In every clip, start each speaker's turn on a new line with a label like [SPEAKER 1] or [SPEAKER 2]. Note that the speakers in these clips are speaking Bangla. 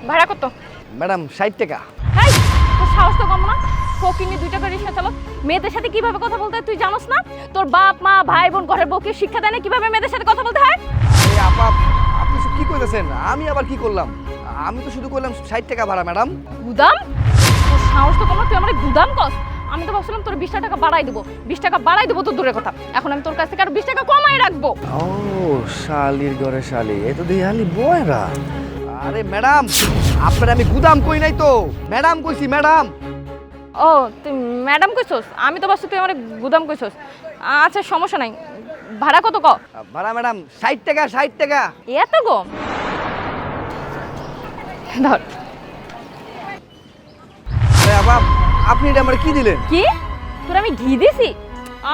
[SPEAKER 1] ভাড়া কত?
[SPEAKER 2] ম্যাডাম 60 টাকা।
[SPEAKER 1] এই তোর সাহস তো কম না, ফকিনি 2 টাকা রিক্সা চালাস। মেয়েদের সাথে কিভাবে কথা বলতে হয় তুই জানোস না? তোর বাপ মা ভাই বোন ঘরের বউকে শিক্ষা দেয় না কিভাবে মেয়েদের সাথে কথা বলতে হয়?
[SPEAKER 2] আরে আপা, আপনি সব কি কইতেছেন? আমি আবার কি করলাম? আমি তো শুধু কইলাম 60 টাকা ভাড়া ম্যাডাম।
[SPEAKER 1] গুদাম? তোর সাহস তো কম না, তুই আমারে গুদাম কস? আমি তো ভাবছিলাম তোর 20 টাকা বাড়াই দেবো, 20 টাকা বাড়াই দেবো তো দূরের কথা, এখন আমি তোর কাছ থেকে আরো 20 টাকা কমাই রাখবো।
[SPEAKER 2] ও শালির ঘরে শালি, এই তো দেখালি বয়রা। আরে ম্যাডাম, আপনার আমি গুদাম কই নাই তো, ম্যাডাম কইছি ম্যাডাম।
[SPEAKER 1] ও তুই ম্যাডাম কইছস, আমি তো ভাবছি তুই আমারে গুদাম কইছস। আচ্ছা সমস্যা নাই, ভাড়া কত ক?
[SPEAKER 2] ভাড়া ম্যাডাম 60 টাকা, 60 টাকা।
[SPEAKER 1] এত কম? ধর।
[SPEAKER 2] আরে আপা, আপনি এটা আমার কি দিলেন?
[SPEAKER 1] কি তোর আমি ঘি দিছি?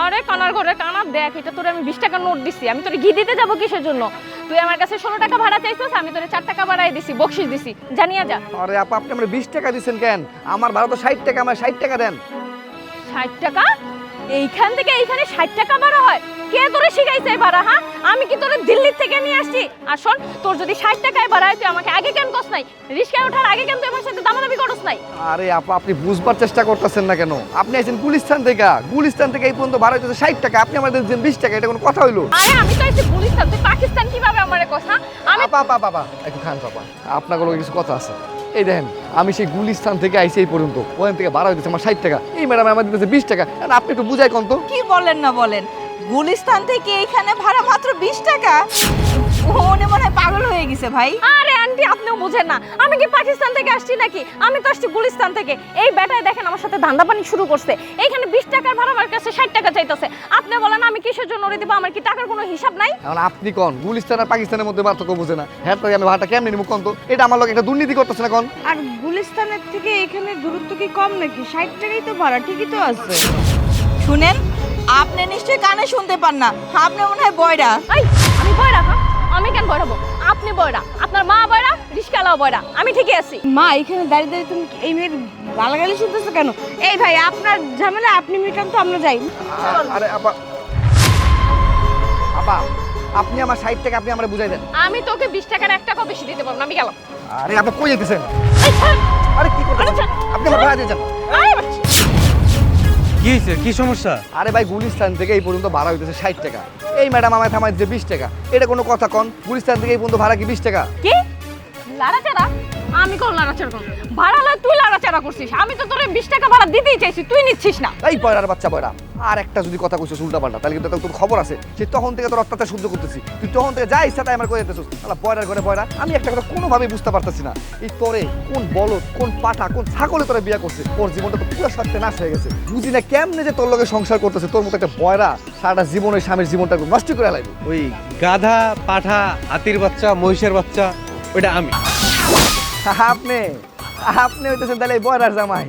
[SPEAKER 1] আরে কানার ঘরে কানা, দেখ এটা তোর আমি 20 টাকা নোট দিছি, আমি তোর ঘি দিতে যাব কিসের জন্য? তুই আমার কাছে 16 টাকা ভাড়া চাইছিস, আমি তোরে 4 টাকা বাড়াই দিছি, বকশিশ দিছি, জানিয়া যা।
[SPEAKER 2] আরে আপা, আপনি আমার 20 টাকা দিছেন কেন? আমার ভাড়া তো 60 টাকা, আমার 60 টাকা দেন।
[SPEAKER 1] 60 টাকা? এইখান থেকে এইখানে 60 টাকা ভাড়া হয়? কে তোরে শিখাইছে এই ভাড়া? হ্যাঁ, আমি কি তোরে দিল্লি থেকে নিয়ে আসছি? আর শোন, তোর যদি 60 টাকায় ভাড়া হয় তুই আমাকে আগে কেন কস নাই? রিস্কায় ওঠার আগে কেন তুই আমার সাথে দামাদামি করস নাই?
[SPEAKER 2] আরে আপা, আপনি বুঝবার চেষ্টা করতেছেন না কেন? আপনি আইছেন গুলিস্তান থেকে, গুলিস্তান থেকে এই পর্যন্ত ভাড়া হইতেছে 60 টাকা, আপনি আমাদের দিচ্ছেন 20 টাকা, এটা কোনো কথা হইলো?
[SPEAKER 1] আরে আমি তো আইছি গুলিস্তান, তুই পাকিস্তান কিভাবে আমারে কস? হ্যাঁ আমি
[SPEAKER 2] আপা আপা আপা, একটু খান পাপা, আপনার কোনো কিছু কথা আছে। এই দেখেন, আমি সেই গুলিস্তান থেকে আইছি এই পর্যন্ত, ওখান থেকে ভাড়া হইতেছে আমার 60 টাকা, এই ম্যাডাম আমার দিতেছে 20 টাকা। আর আপনি একটু বুঝাই কোন তো।
[SPEAKER 3] কি বলেন না বলেন, গুলিস্তান থেকে এইখানে ভাড়া মাত্র 20 টাকা? উনি মনে হয় পাগল হয়ে গেছে ভাই।
[SPEAKER 1] আরে আন্টি আপনিও বুঝেন না, আমি কি পাকিস্তান থেকে আসছি নাকি? আমি তো আসছি গুলিস্তান থেকে। এই বেটায় দেখেন আমার সাথে ধান্দাবানি শুরু করছে, এইখানে 20 টাকার ভাড়া আমার কাছে 60 টাকা চাইতেছে। আপনি বলেন আমি কিসের জন্য ওরে দিব? আমার কি টাকার কোনো হিসাব নাই?
[SPEAKER 2] এখন আপনি কোন গুলিস্তান আর পাকিস্তানের মধ্যে পার্থক্য বুঝে না? হ্যাঁ, তাই আমি ভাড়াটা কেমনি নিব কোন তো? এটা আমার লোক একটা দুর্নীতি করতেছে না কোন?
[SPEAKER 3] আর গুলিস্তানের থেকে এখানে দূরত্ব কি কম নাকি? 60 টাকাই তো ভাড়া, ঠিকই তো আছে। শুনেন, আপনি নিশ্চয়ই কানে শুনতে পান না, আপনি মনে হয় বয়রা।
[SPEAKER 1] এই আমি বয়রা? হ্যাঁ আমি কেন বয়রা হবো? আপনি বয়রা, আপনার মা বয়রা, রিস্কালাও বয়রা, আমি ঠিকই আছি।
[SPEAKER 3] মা, এখানে দাঁড়িয়ে দাঁড়িয়ে তুমি এই মেয়ের গালাগালি শুনতেছো কেন? এই ভাই, আপনার ঝামেলা আপনি মিটান তো, আমরা যাই।
[SPEAKER 2] আরে আপা, আপা, আপনি আমার 60 টাকা আপনি আমারে বুঝাই দেন।
[SPEAKER 1] আমি তোকে 20 টাকার 1 টাকাও বেশি দিতে পারবো না, আমি গেলাম।
[SPEAKER 2] আরে আপা কই যাইতেছেন?
[SPEAKER 1] এই ছাড়।
[SPEAKER 2] আরে কি করতেছেন?
[SPEAKER 1] আরে ছাড়।
[SPEAKER 2] আপনি আমার ভাড়া দিয়ে যান।
[SPEAKER 1] আরে বাচ্চা।
[SPEAKER 4] কি হয়েছে? কি সমস্যা?
[SPEAKER 2] আরে ভাই, গুলিস্তান থেকে এই পর্যন্ত ভাড়া হইতেছে 60 টাকা, এই ম্যাডাম আমায় থামাই দিচ্ছে 20 টাকা, এটা কোনো কথা কোন? গুলিস্তান থেকে এই পর্যন্ত ভাড়া কি 20 টাকা?
[SPEAKER 1] কি লাড়াচাড়া? আমি কোন লাড়াচাড়া করব? ভাড়া লয় তুই লাড়াচাড়া করছিস, আমি তো তোরে 20 টাকা ভাড়া দিতেই চাইছি, তুই নিচ্ছিস না।
[SPEAKER 2] এই বয়রার বাচ্চা বয়রা, আর একটা যদি কথা কইছিস উল্টা পাল্টা, তাহলে কিন্তু তোর খবর আছে। সে তখন থেকে তোর অত্যাচার সহ্য করতেছি, তুই তখন থেকে যা ইচ্ছা তাই আমার করে দিতেছিস। তাহলে বয়রার ঘরে বয়রা, আমি একটা কথা কোনোভাবেই বুঝতে পারতেছি না, এই তোরে কোন বলদ, কোন পাঠা, কোন ছাগলে তোরা বিয়ে করছে? ওর জীবনটা তো পুরো সত্যি নাশ হয়ে গেছে। বুঝি না কেমনে যে তোর লগে সংসার করতেছে, তোর মতো একটা বয়রা সারাটা জীবনের স্বামীর জীবনটা নষ্ট করে লাগবে।
[SPEAKER 4] ওই গাধা, পাঠা, হাতির বাচ্চা, মহিষের বাচ্চা, ওইটা আমি।
[SPEAKER 2] আপনি আপনি হইতেছেন তাহলে এই বয়রার জামাই?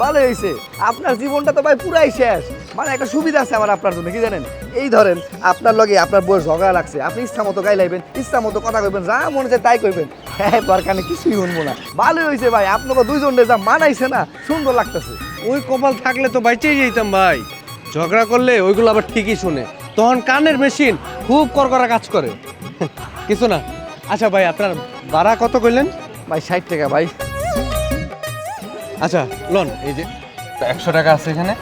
[SPEAKER 2] ভালো হয়েছে, আপনার জীবনটা তো ভাই পুরাই শেষ। মানে একটা সুবিধা আছে আমার আপনার জন্য, কি জানেন? এই ধরেন আপনার লগে আপনার বউয়ের ঝগড়া লাগছে, আপনি ইচ্ছা মতো গাই লাইবেন, ইচ্ছা মতো কথা কইবেন, যা মনে চায় তাই কইবেন। হ্যাঁ, দরকার নেই, কিছুই শুনবো না। ভালো হয়েছে ভাই, আপনাকে দুইজনে যা মানাইছে না, সুন্দর লাগতেছে।
[SPEAKER 4] ওই কপাল থাকলে তো বাইচেই যেতাম ভাই। ঝগড়া করলে ওইগুলো আবার ঠিকই শুনে, তখন কানের মেশিন খুব করকরা কাজ করে। কিছু না। আচ্ছা ভাই, আপনার ভাড়া কত কইলেন?
[SPEAKER 2] ভাই 60 টাকা ভাই।
[SPEAKER 4] আচ্ছা লন, এই যে 100 টাকা আছে এখানে,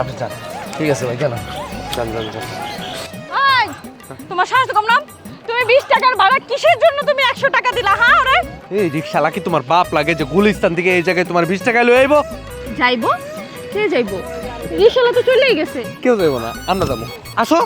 [SPEAKER 4] আপনি যান।
[SPEAKER 2] ঠিক আছে ভাই, কেন?
[SPEAKER 4] যান যান যান।
[SPEAKER 1] এই তোমার সাহস তো কম না? তুমি 20 টাকার ভাড়া কিসের জন্য তুমি 100 টাকা দিলা? হ্যাঁ ওরে
[SPEAKER 4] এই রিক্সালা কি তোমার বাপ লাগে যে গুলিস্তান থেকে এই জায়গায় তোমার 20 টাকা লয়ে আইবো?
[SPEAKER 1] যাইবো? কে যাইবো? রিকশালা তো চলেই গেছে।
[SPEAKER 4] কেউ যাইবো না, আমরা যাবো। আসো।